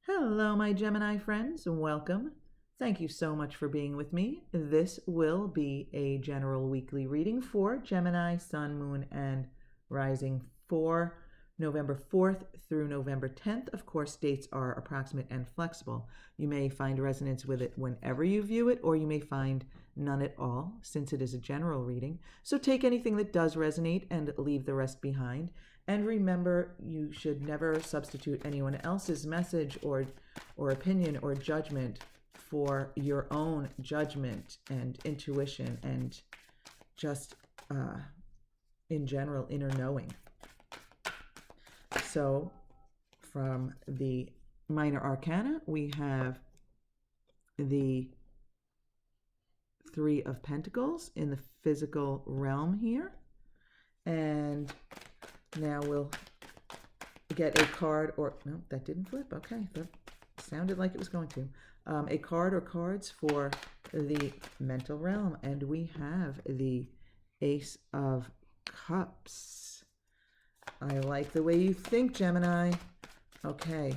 Hello, my Gemini friends. Welcome. Thank you so much for being with me. This will be a general weekly reading for Gemini, Sun, Moon, and Rising for November 4th through November 10th. Of course, dates are approximate and flexible. You may find resonance with it whenever you view it, or you may find none at all, since it is a general reading. So take anything that does resonate and leave the rest behind. And remember, you should never substitute anyone else's message or opinion or judgment for your own judgment and intuition and just, in general, inner knowing. So from the minor arcana, we have the Three of Pentacles in the physical realm here. And now we'll get a card, or no, that didn't flip. Okay, that sounded like it was going to. A card or cards for the mental realm, and we have the Ace of Cups. I like the way you think, Gemini. Okay,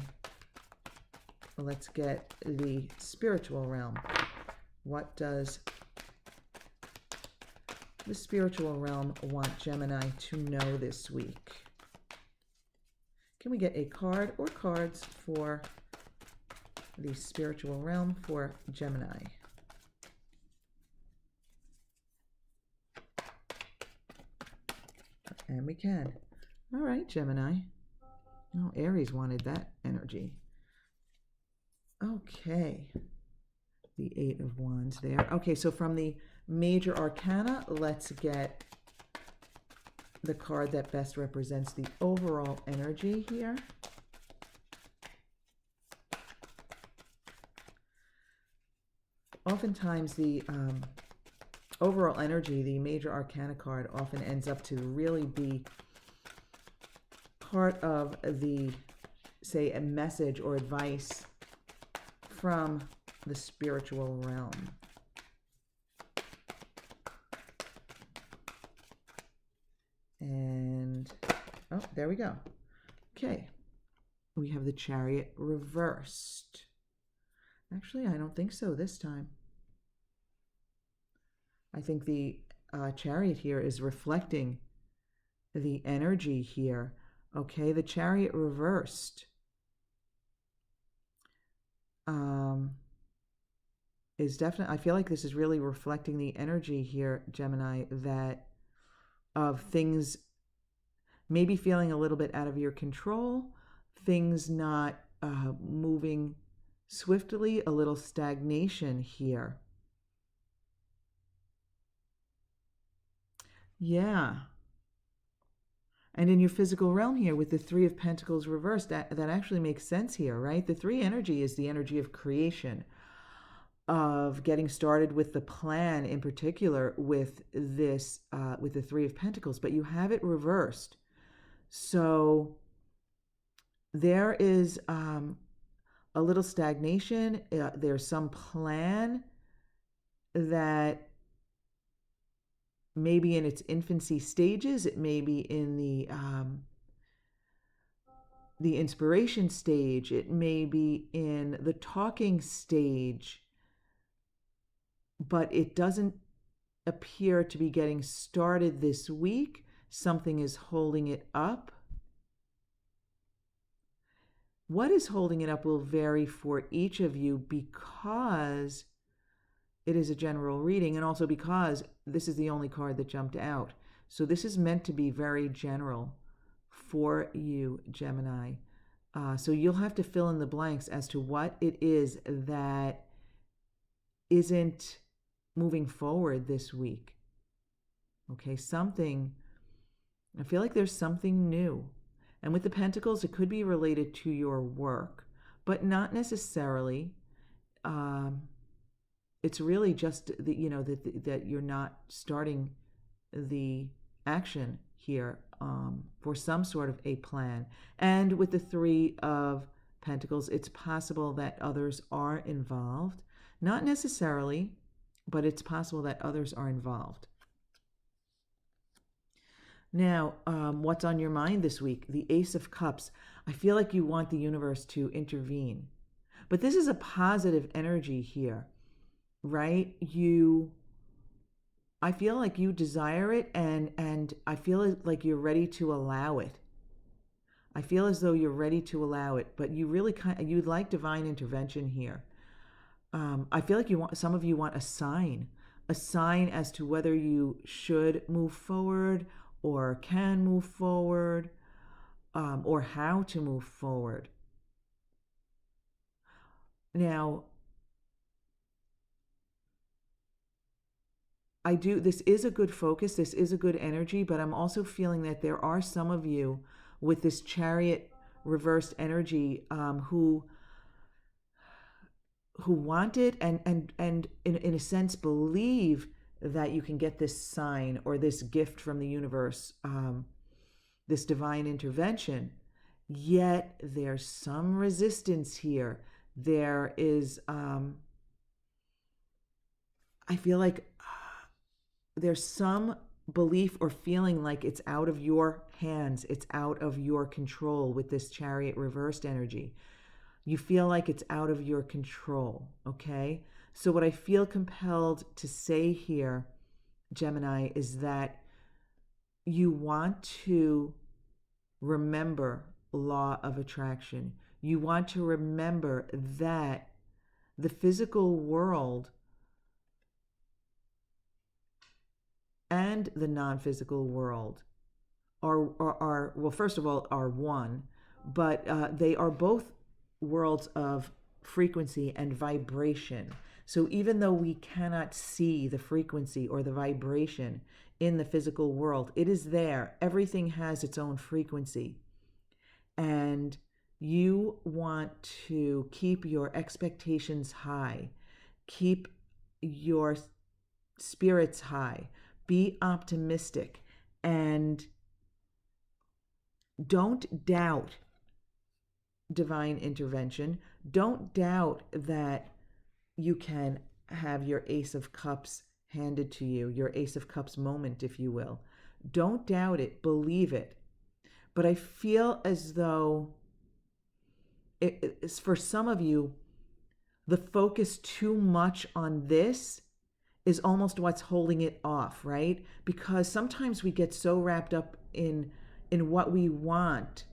let's get the spiritual realm. What does the spiritual realm want Gemini to know this week? Can we get a card or cards for the spiritual realm for Gemini? And we can. All right, Gemini. Oh, Aries wanted that energy. Okay. The Eight of Wands there. Okay, so from the major arcana, let's get the card that best represents the overall energy here. Oftentimes the overall energy, the major arcana card, often ends up to really be part of the, say, a message or advice from the spiritual realm. And, oh, there we go. Okay. We have the Chariot reversed. Actually, I don't think so this time. I think the Chariot here is reflecting the energy here. Okay, the Chariot reversed is definitely, I feel like this is really reflecting the energy here, Gemini, that of things maybe feeling a little bit out of your control, things not moving swiftly, a little stagnation here. Yeah. And in your physical realm here with the Three of Pentacles reversed, that actually makes sense here, right? The three energy is the energy of creation, of getting started with the plan in particular with this, with the Three of Pentacles, but you have it reversed. So there is a little stagnation. There's some plan that maybe in its infancy stages, it may be in the inspiration stage, it may be in the talking stage, but it doesn't appear to be getting started this week. Something is holding it up. What is holding it up will vary for each of you because it is a general reading, and also because this is the only card that jumped out. So this is meant to be very general for you, Gemini. So you'll have to fill in the blanks as to what it is that isn't moving forward this week. Okay, something, I feel like there's something new. And with the Pentacles, it could be related to your work, but not necessarily. It's really just that you're not starting the action here for some sort of a plan. And with the Three of Pentacles, it's possible that others are involved. Not necessarily, but it's possible that others are involved. Now, what's on your mind this week? The Ace of Cups. I feel like you want the universe to intervene. But this is a positive energy here, right? I feel like you desire it, and I feel like you're ready to allow it. I feel as though you're ready to allow it, but you'd like divine intervention here. I feel like some of you want a sign as to whether you should move forward or can move forward, or how to move forward. Now, this is a good focus, this is a good energy, but I'm also feeling that there are some of you with this Chariot reversed energy, who want it, and in a sense believe that you can get this sign or this gift from the universe, this divine intervention. Yet there's some resistance here. There is, I feel like there's some belief or feeling like it's out of your hands, it's out of your control with this Chariot reversed energy. You feel like it's out of your control, okay? So what I feel compelled to say here, Gemini, is that you want to remember law of attraction. You want to remember that the physical world and the non-physical world are well, first of all, are one, but they are both worlds of frequency and vibration. So even though we cannot see the frequency or the vibration in the physical world, it is there. Everything has its own frequency. And you want to keep your expectations high, keep your spirits high, be optimistic, and don't doubt divine intervention. Don't doubt that you can have your Ace of Cups handed to you, your Ace of Cups moment, if you will. Don't doubt it, believe it. But I feel as though it's for some of you, the focus too much on this is almost what's holding it off, right? Because sometimes we get so wrapped up in what we want,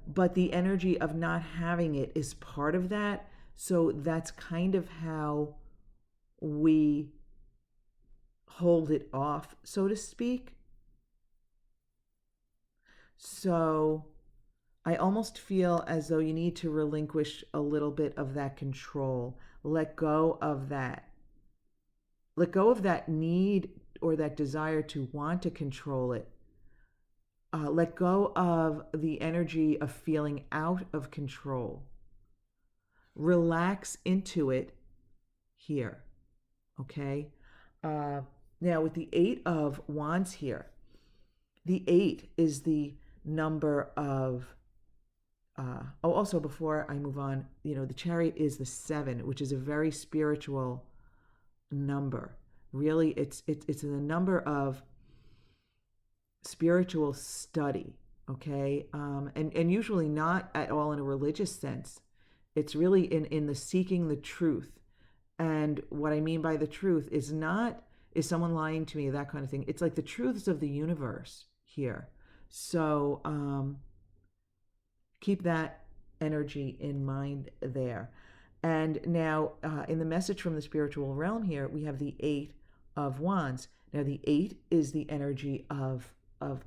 but the energy of not having it is part of that. So that's kind of how we hold it off, so to speak. So I almost feel as though you need to relinquish a little bit of that control. Let go of that. Let go of that need or that desire to want to control it. Let go of the energy of feeling out of control. Relax into it here, okay? Now with the 8 of Wands here, the 8 is the number of, also before I move on, the Chariot is the 7, which is a very spiritual number. Really, it's the number of spiritual study, okay? And usually not at all in a religious sense. It's really in the seeking the truth. And what I mean by the truth is not, is someone lying to me, that kind of thing. It's like the truths of the universe here. So keep that energy in mind there. And now in the message from the spiritual realm here, we have the 8 of Wands. Now the 8 is the energy of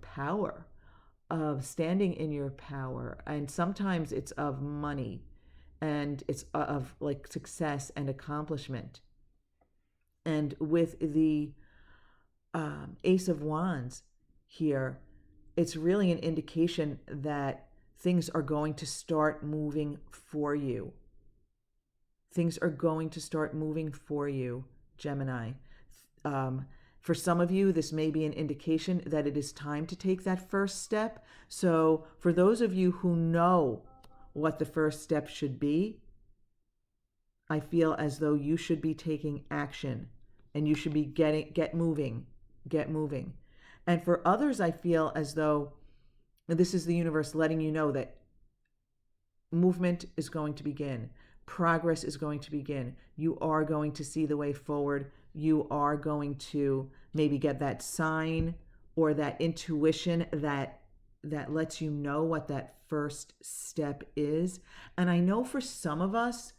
power, of standing in your power. And sometimes it's of money, and it's of like success and accomplishment. And with the Ace of Wands here, it's really an indication that things are going to start moving for you. Things are going to start moving for you, Gemini. For some of you, this may be an indication that it is time to take that first step. So for those of you who know what the first step should be, I feel as though you should be taking action, and you should be get moving. And for others, I feel as though this is the universe letting you know that movement is going to begin. progress is going to begin. You are going to see the way forward. You are going to maybe get that sign or that intuition that lets you know what that first step is. And I know for some of us,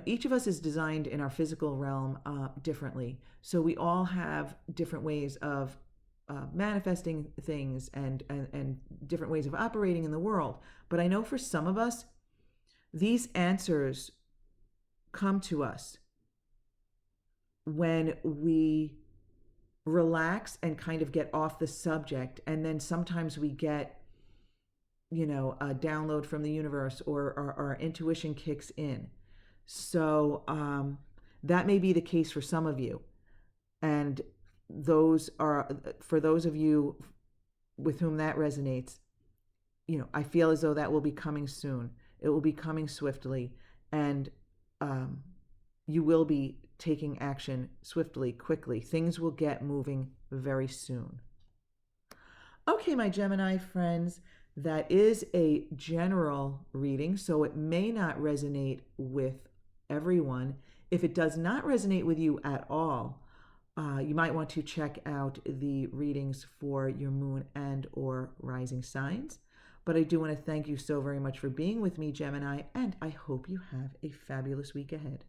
each of us is designed in our physical realm differently. So we all have different ways of manifesting things and different ways of operating in the world. But I know for some of us, these answers come to us when we relax and kind of get off the subject. And then sometimes we get, a download from the universe, or our intuition kicks in. So that may be the case for some of you. And for those of you with whom that resonates, I feel as though that will be coming soon. It will be coming swiftly, and you will be taking action swiftly, quickly. Things will get moving very soon. Okay, my Gemini friends, that is a general reading, so it may not resonate with everyone. If it does not resonate with you at all, you might want to check out the readings for your moon and or rising signs. But I do want to thank you so very much for being with me, Gemini, and I hope you have a fabulous week ahead.